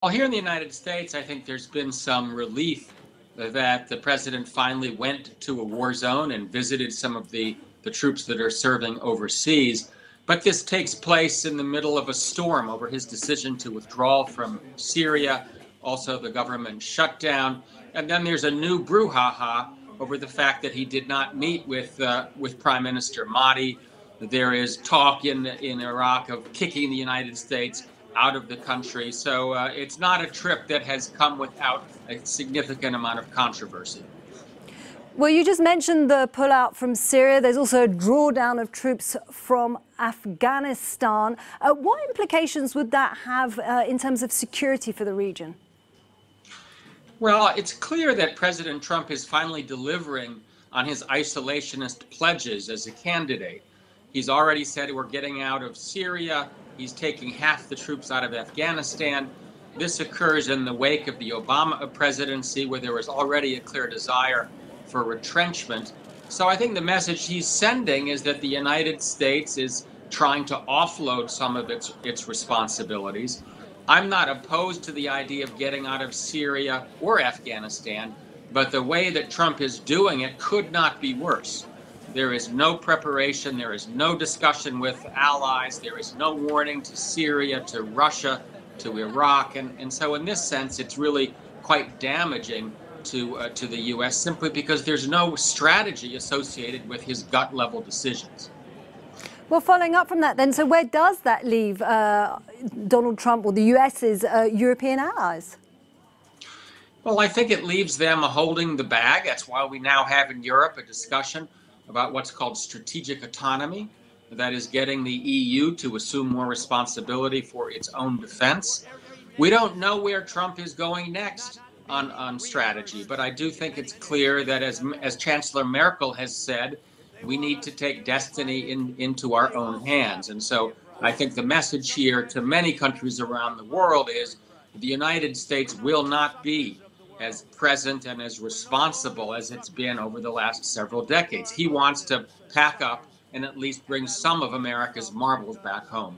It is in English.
Well, here in the United States, I think there's been some relief that the president finally went to a war zone and visited some of the troops that are serving overseas. But this takes place in the middle of a storm over his decision to withdraw from Syria, also the government shutdown. And then there's a new brouhaha over the fact that he did not meet with Prime Minister Mahdi. There is talk in Iraq of kicking the United States out of the country. So it's not a trip that has come without a significant amount of controversy. Well, you just mentioned the pullout from Syria. There's also a drawdown of troops from Afghanistan. What implications would that have in terms of security for the region? Well, it's clear that President Trump is finally delivering on his isolationist pledges as a candidate. He's already said we're getting out of Syria. He's taking half the troops out of Afghanistan. This occurs in the wake of the Obama presidency, where there was already a clear desire for retrenchment. So I think the message he's sending is that the United States is trying to offload some of its responsibilities. I'm not opposed to the idea of getting out of Syria or Afghanistan, but the way that Trump is doing it could not be worse. There is no preparation, there is no discussion with allies, there is no warning to Syria, to Russia, to Iraq. And so in this sense, it's really quite damaging to the U.S. simply because there's no strategy associated with his gut-level decisions. Well, following up from that then, so where does that leave Donald Trump or the U.S.'s European allies? Well, I think it leaves them holding the bag. That's why we now have in Europe a discussion about what's called strategic autonomy, that is getting the EU to assume more responsibility for its own defense. We don't know where Trump is going next on strategy, but I do think it's clear that as Chancellor Merkel has said, we need to take destiny into our own hands. And so I think the message here to many countries around the world is the United States will not be as present and as responsible as it's been over the last several decades. He wants to pack up and at least bring some of America's marbles back home.